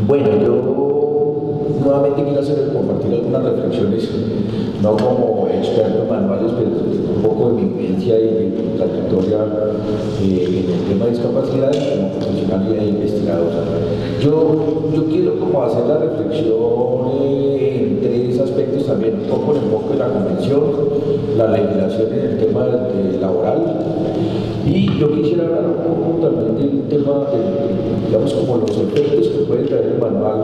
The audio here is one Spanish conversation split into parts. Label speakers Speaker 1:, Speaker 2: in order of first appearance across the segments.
Speaker 1: Bueno, yo nuevamente quiero compartir algunas reflexiones, no como experto en manuales, pero un poco de mi vivencia y mi trayectoria en el tema de discapacidad como profesional y investigador. Yo quiero como hacer la reflexión en tres aspectos también, un poco el enfoque de la convención, la legislación en el tema laboral, y yo quisiera hablar un poco también del tema de, digamos, como los efectos que puede traer el manual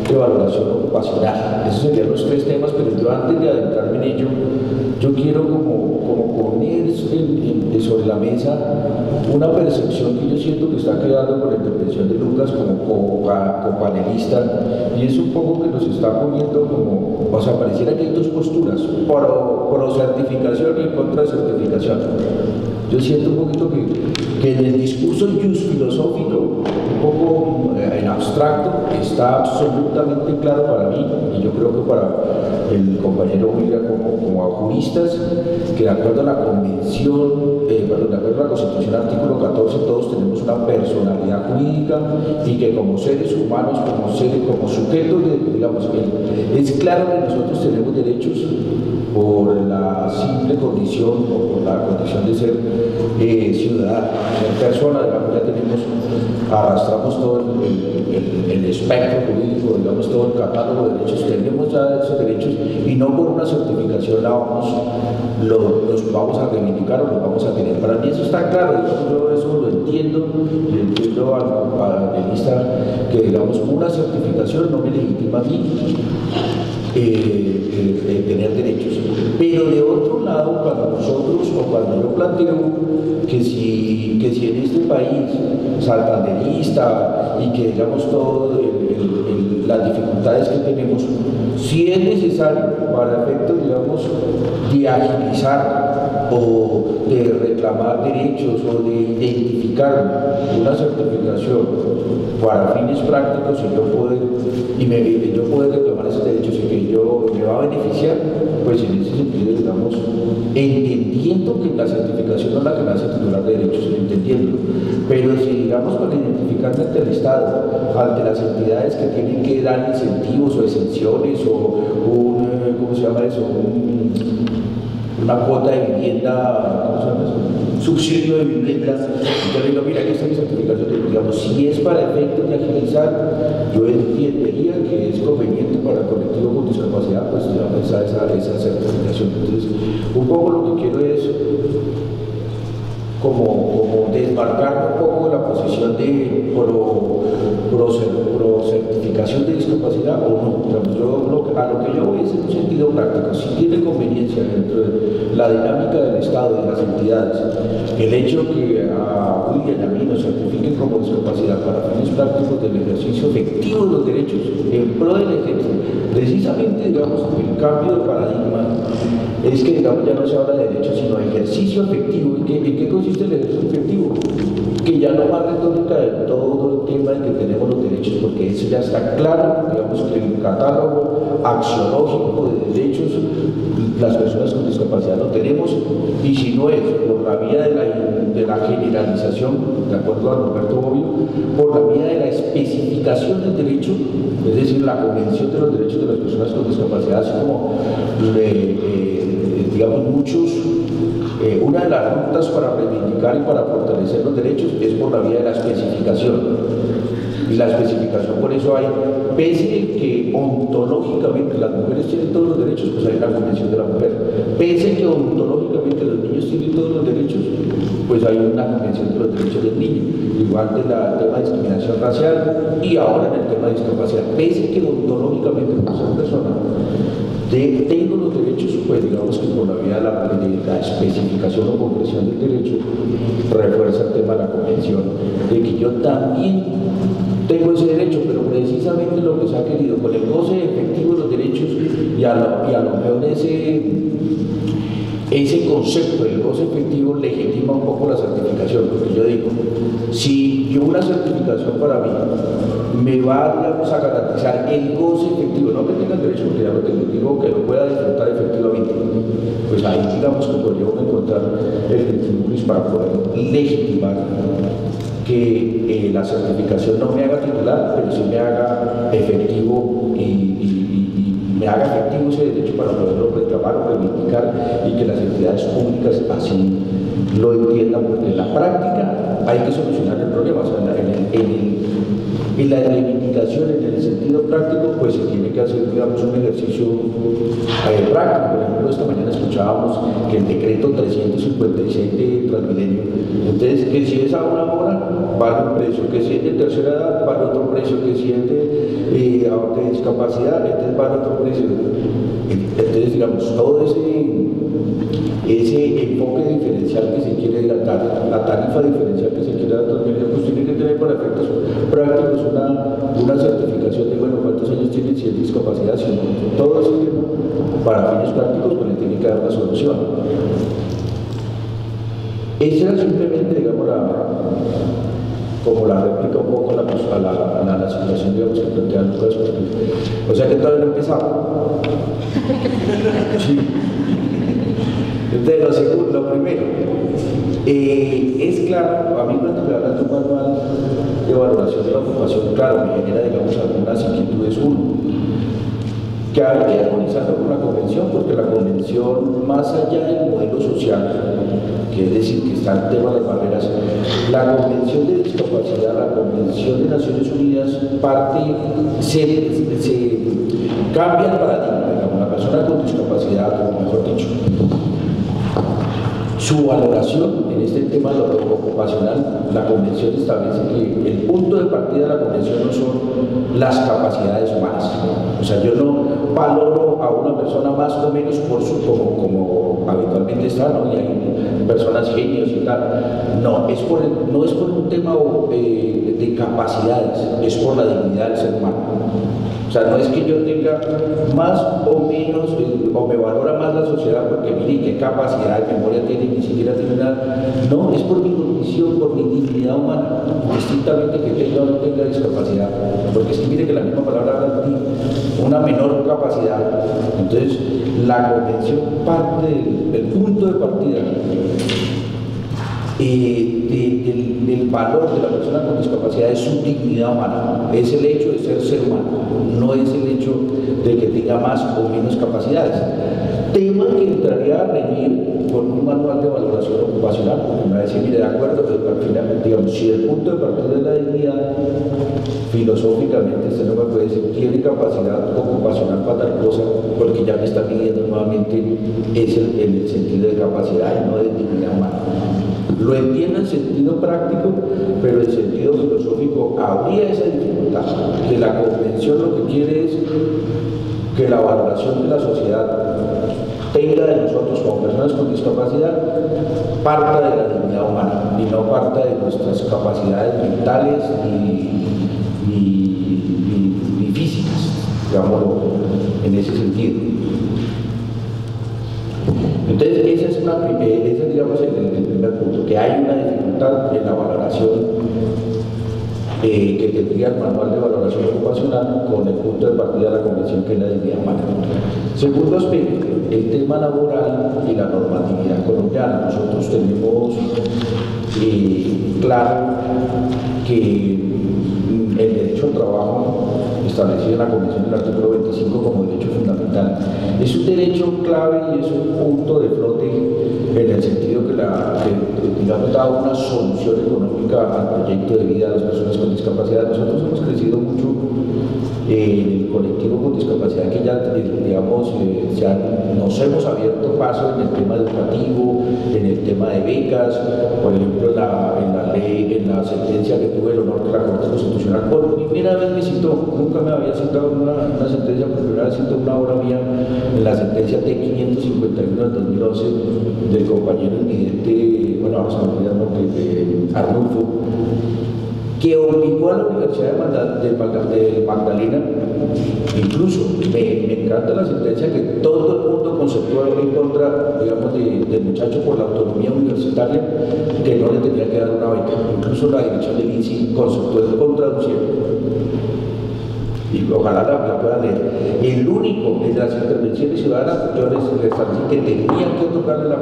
Speaker 1: de valoración ocupacional. Esos serían los tres temas, pero yo antes de adentrarme en ello, yo quiero como poner sobre la mesa una percepción que yo siento que está quedando con la intervención de Lucas como copanelista, y es un poco que nos está poniendo como, o sea, pareciera que hay dos posturas, pro certificación y en contra de certificación. Yo siento un poquito que en el discurso filosófico, un poco en abstracto, está absolutamente claro para mí, y yo creo que para el compañero William como juristas, que de acuerdo a la convención, de acuerdo a la Constitución artículo 14, todos tenemos una personalidad jurídica y que como seres humanos, como sujetos, digamos, es claro que nosotros tenemos derechos por la simple condición o por la condición de ser ciudadano, ser persona, digamos, ya arrastramos todo el espectro jurídico, digamos, todo el catálogo de derechos, tenemos ya esos derechos, y no por una certificación los vamos a reivindicar o los vamos a tener. Para mí eso está claro, yo eso lo entiendo, y entiendo al panelista que, digamos, una certificación no me legitima a mí tener derechos. Pero de otro lado, cuando yo planteo que si en este país santanderista y que, digamos, todas las dificultades que tenemos, si es necesario para efectos, digamos, de agilizar o de reclamar derechos o de identificar una certificación para fines prácticos y yo poder reclamar esos derechos y que me va a beneficiar, pues en ese sentido, digamos, entendiendo que la certificación no es la que me hace titular de derechos, entendiendo, pero si, digamos, para identificarme ante el Estado, ante las entidades que tienen que dar incentivos o exenciones o ¿cómo se llama eso? Una cuota de vivienda, ¿cómo se llama eso? Subsidio de viviendas. Entonces digo, mira, aquí está mi certificación, digamos, si es para efectos de agilizar, yo entendería que es conveniente para el colectivo con discapacidad, pues digamos, esa certificación. Entonces, un poco lo que quiero es como desmarcar un poco de la posición de pro certificación de discapacidad o no. Digamos, a lo que yo voy es en un sentido práctico. Si tiene conveniencia dentro de la dinámica del Estado y de las entidades, el hecho que a William y a mí nos certifiquen como discapacidad para fines prácticos del ejercicio efectivo de los derechos en pro del ejército, precisamente, digamos, el cambio de paradigma es que, digamos, ya no se habla de derechos sino de ejercicio efectivo. ¿En qué consiste el ejercicio efectivo? Que ya no más retórica de todo el tema de que tenemos los derechos, porque eso ya está claro, digamos, que el catálogo axiológico de derechos las personas con discapacidad lo tenemos, y si no es por la vía de la generalización, de acuerdo a Roberto Bobbio, por la vía de la especificación del derecho, es decir, la Convención de los Derechos de las Personas con Discapacidad, así como digamos, una de las rutas para reivindicar y para fortalecer los derechos es por la vía de la especificación. Y la especificación, por eso hay, pese a que ontológicamente las mujeres tienen todos los derechos, pues hay una convención de la mujer. Pese a que ontológicamente los niños tienen todos los derechos, pues hay una convención de los derechos del niño. Igual del tema de discriminación racial y ahora en el tema de discapacidad. Pese a que ontológicamente como ser persona tengo los derechos, pues digamos que por la vía de la especificación o concreción del derecho refuerza el tema de la convención, de que yo también tengo ese derecho, pero precisamente lo que se ha querido con el goce efectivo de los derechos y a lo mejor ese concepto del goce efectivo legitima un poco la certificación, porque yo digo, si yo una certificación para mí me va, digamos, a garantizar el goce efectivo, no que tenga el derecho, porque ya lo tengo, digo que lo pueda disfrutar efectivamente, pues ahí digamos que podríamos encontrar el para poder legitimar que la certificación no me haga titular, pero sí me haga efectivo y me haga efectivo ese derecho para poderlo reclamar o reivindicar, y que las entidades públicas así lo entiendan, porque en la práctica hay que solucionar el problema. O sea, en la reivindicación, en el sentido práctico, pues se tiene que hacer, digamos, un ejercicio práctico. Por ejemplo, esta mañana escuchábamos que el decreto 356 de Transmilenio, entonces, que si es a una hora, vale un precio, que si es de tercera edad, vale otro precio, que si es de discapacidad, entonces vale otro precio. Entonces, digamos, todo ese enfoque diferencial que se quiere dar, la tarifa diferencial que se quiere dar, pues tiene que tener para efectos prácticos una certificación de, bueno, cuántos años tiene, si es discapacidad, si no, todo ese tema, para fines prácticos, pues le tiene que dar una solución. Esa era simplemente, digamos, como la réplica un poco a la situación, digamos, que plantea Lucas, o sea que todavía no empezaba. Sí. Entonces, lo primero, es claro, a mí cuando me hablan de un manual de valoración de la ocupación, claro, me genera, digamos, algunas inquietudes. Uno, que hay que armonizarlo con la convención, porque la convención, más allá del modelo social, que es decir, que está el tema de las barreras, la convención de discapacidad, la convención de Naciones Unidas, se cambia el paradigma, digamos, la persona con discapacidad, o mejor dicho, su valoración en este tema de lo ocupacional, la convención establece que el punto de partida de la convención no son las capacidades humanas. O sea, yo no valoro a una persona más o menos por como habitualmente está, ¿no? Y hay personas genios y tal. No, no es por un tema de capacidades, es por la dignidad del ser humano. O sea, no es que yo tenga más o menos, o me valora más la sociedad porque mire qué capacidad de memoria tiene, ni siquiera tiene nada. No, es por mi condición, por mi dignidad humana, distintamente que tenga o no tenga discapacidad. Porque es que mire que la misma palabra habla de una menor capacidad. Entonces, la convención parte del punto de partida del valor de la persona con discapacidad es su dignidad humana, es el hecho de ser humano, no es el hecho de que tenga más o menos capacidades. Tema que entraría a reñir con un manual de valoración ocupacional, porque me va a decir, mire, de acuerdo, al final, digamos, si el punto de partida de la dignidad, filosóficamente, usted no me puede decir, tiene capacidad ocupacional para tal cosa, porque ya me está pidiendo nuevamente, es en el sentido de capacidad y no de dignidad humana. Lo entiendo en sentido práctico, pero en sentido filosófico habría esa dificultad, que la convención lo que quiere es que la valoración de la sociedad tenga de nosotros como personas con discapacidad parta de la dignidad humana y no parta de nuestras capacidades mentales ni físicas, digámoslo en ese sentido. Entonces, ese es digamos, el primer punto, que hay una dificultad en la valoración que tendría el manual de valoración ocupacional con el punto de partida de la convención, que es la dignidad humana. Segundo aspecto, el tema laboral y la normatividad colombiana. Nosotros tenemos claro que el derecho al trabajo establecido en la Convención del artículo 25 como derecho fundamental es un derecho clave y es un punto de flote en el sentido que digamos, da una solución económica al proyecto de vida de las personas con discapacidad. Nosotros hemos crecido mucho en el colectivo con discapacidad, que ya, digamos, nos hemos abierto paso en el tema educativo, en el tema de becas. Por ejemplo, en la sentencia que tuve el honor de la Corte Constitucional, por primera vez me citó, nunca me había citado una sentencia, por primera vez citó una obra mía en la sentencia T551 del 2011 del compañero invidente, bueno, ahora se me olvida el nombre, Arnulfo, que obligó a la Universidad de Magdalena, incluso me encanta la sentencia que todo el mundo conceptuó en contra, digamos, del muchacho por la autonomía universitaria, que no le tenía que dar una beca. Incluso la dirección del INSI conceptuó en contra de un y ojalá la puedan leer. El único de las intervenciones ciudadanas, yo les establecí que tenían que otorgarle la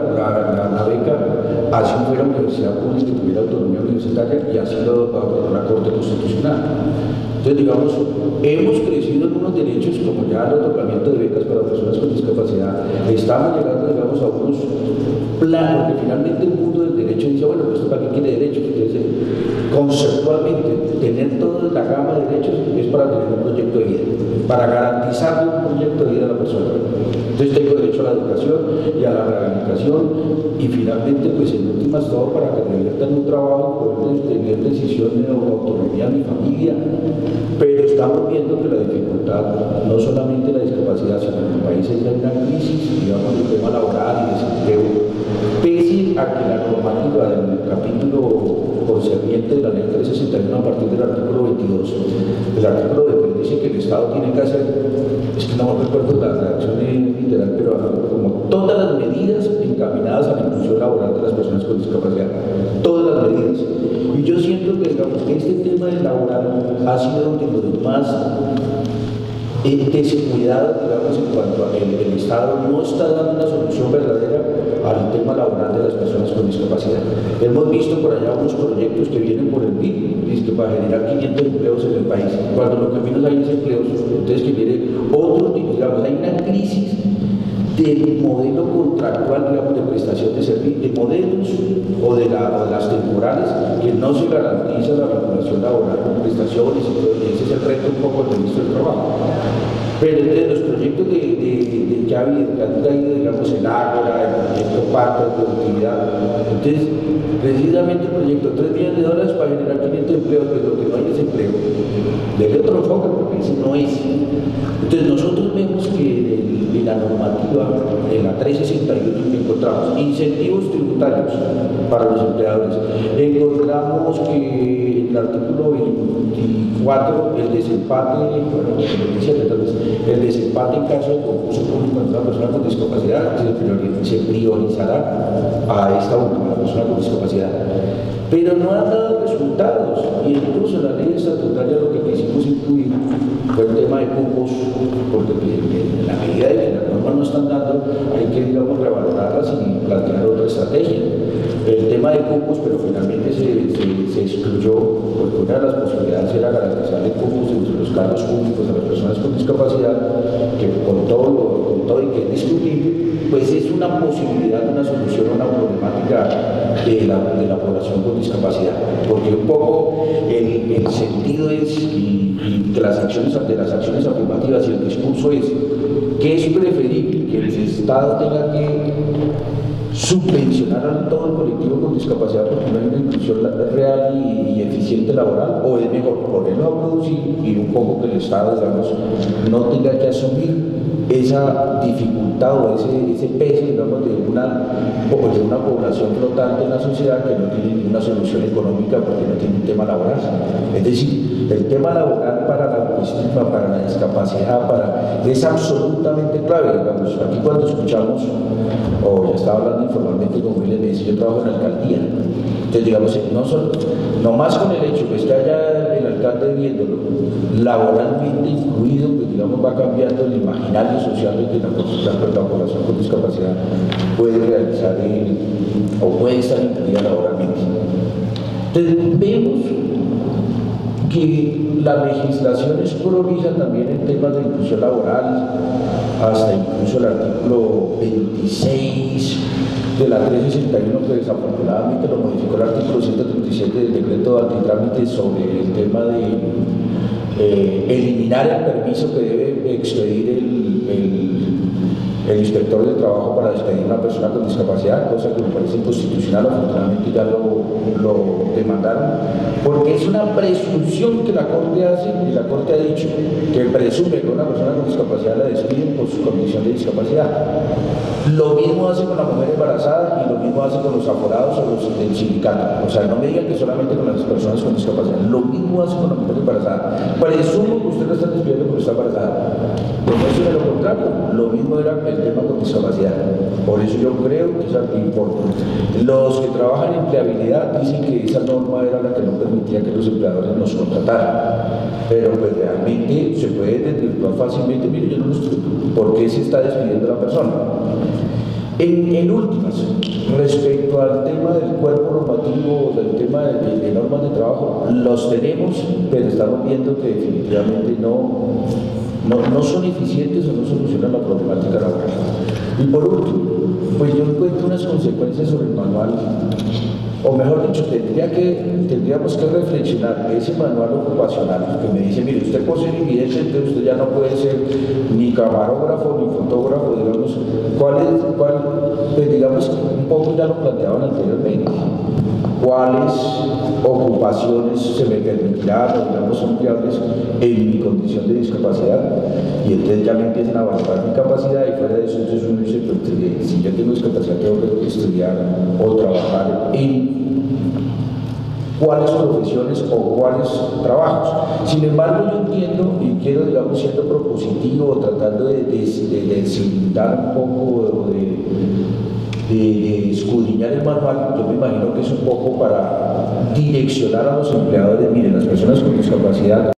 Speaker 1: beca así fue la universidad pública que tuviera autonomía universitaria y así lo ordenó la Corte Constitucional. Entonces, digamos, hemos crecido en unos derechos como ya el otorgamiento de becas para personas con discapacidad. Estamos llegando, digamos, a unos planos que finalmente el mundo del derecho dice, bueno, pues ¿para qué quiere derechos? Entonces, conceptualmente, tener toda la gama de derechos es para tener un proyecto de vida, para garantizarle un proyecto de vida a la persona. Entonces tengo derecho a la educación y a la rehabilitación y finalmente, pues en últimas todo para que me divierta en un trabajo, poder tener decisiones o autonomía a mi familia. Pero estamos viendo que la dificultad, no solamente la discapacidad, sino en el país hay una crisis, digamos, el tema laboral y desempleo, pese a que la normativa del capítulo concerniente de la ley 361 a partir del artículo 22, el artículo 22 dice que el Estado tiene que hacer, es que no recuerdo la redacción literal, pero como todas las medidas encaminadas a la inclusión laboral de las personas con discapacidad, todas las medidas. Y yo siento que, digamos, este tema del laboral ha sido de los más descuidados, digamos, en cuanto a que el Estado no está dando una solución verdadera al tema laboral de las personas con discapacidad. Hemos visto por allá unos proyectos que vienen por el PIB, para generar 500 empleos en el país, cuando lo que menos hay es empleos. Entonces, que viene otro tipo, digamos, hay una crisis del modelo contractual, digamos, de prestación de servicios, de modelos o de las temporales, que no se garantiza la vinculación laboral con prestaciones y todo, y ese es el reto un poco del ministro del Trabajo. Pero entre los proyectos que han traído, digamos, el Ágora, el proyecto Pacto de Productividad, entonces, precisamente el proyecto $3 millones para generar 500 empleos, pero lo que no hay es empleo. Debe otro enfoque, porque ese no es. Entonces, nosotros vemos que en la normativa, en la 361, encontramos incentivos tributarios para los empleadores. Encontramos que en el artículo 24, el desempate, bueno, el desempate en caso de concurso público entre una persona con discapacidad se priorizará a esta última, la persona con discapacidad. Pero no han dado resultados, y incluso en la ley estatutaria lo que quisimos incluir fue el tema de cupos, porque en la medida de que las normas no están dando, hay que, digamos, revalorarlas y plantear otra estrategia. El tema de cupos, pero finalmente se excluyó, porque una de las posibilidades era garantizar cupos entre los cargos públicos a las personas con discapacidad, que con todo y que es discutible, pues es una posibilidad, una solución a una problemática de la población con discapacidad, porque un poco el sentido es, y que las acciones afirmativas y el discurso es que es preferible que el Estado tenga que subvencionar a todo el colectivo con discapacidad porque no hay una inclusión real y eficiente laboral, o es mejor ponerlo a producir y un poco que el Estado, digamos, no tenga que asumir esa dificultad o ese peso, digamos, de una población flotante en la sociedad que no tiene ninguna solución económica porque no tiene un tema laboral. Es decir, el tema laboral para la autoestima, para la discapacidad, es absolutamente clave. Digamos, aquí cuando escuchamos, o ya estaba hablando informalmente con William, me dice, yo trabajo en la alcaldía. Entonces, digamos, no más con el hecho que esté allá el alcalde viéndolo laboralmente incluido, pues digamos va cambiando el imaginario social de que la población con discapacidad puede realizar o puede estar incluida laboralmente. Entonces, vemos que la legislación es prolija también en temas de inclusión laboral, hasta incluso el artículo 26 de la 361, que desafortunadamente lo modificó el artículo 137 del decreto de antitrámite sobre el tema de eliminar el permiso que debe expedir el inspector de trabajo para despedir a una persona con discapacidad, cosa que me parece inconstitucional. Afortunadamente ya lo demandaron, porque es una presunción que la Corte hace, y la Corte ha dicho que presume que una persona con discapacidad la despiden por su condición de discapacidad. Lo mismo hace con la mujer embarazada y lo mismo hace con los aforados o los del sindicato. O sea, no me digan que solamente con las personas con discapacidad, lo mismo hace con la mujer embarazada. Presumo que usted la está despidiendo porque está embarazada. Demuestre lo contrario, lo mismo era el tema con discapacidad. Por eso yo creo que es algo importante. Los que trabajan en empleabilidad dicen que esa norma era la que no permitía que los empleadores nos contrataran. Pero pues realmente se puede desvirtuar fácilmente. Mire, yo no lo estoy. ¿Por qué se está despidiendo la persona? En últimas, Respecto al tema del cuerpo normativo, del tema de normas de trabajo, los tenemos, pero estamos viendo que definitivamente no son eficientes o no solucionan la problemática laboral. Y por último, pues yo encuentro unas consecuencias sobre el manual, o mejor dicho, tendríamos que reflexionar ese manual ocupacional que me dice, mire, usted por ser invidente, entonces usted ya no puede ser ni camarógrafo ni fotógrafo, digamos, pues digamos, un poco ya lo planteaban anteriormente, cuáles ocupaciones se me permitirán, o digamos, son viables en mi condición de discapacidad, y entonces ya me empiezan a evaluar mi capacidad, y fuera de eso, entonces uno dice, pues, si yo tengo discapacidad, tengo que estudiar o trabajar en cuáles profesiones o cuáles trabajos. Sin embargo, yo entiendo y quiero, digamos, siendo propositivo, tratando de deslindar un poco, de escudriñar el manual, yo me imagino que es un poco para direccionar a los empleadores, miren, las personas con discapacidad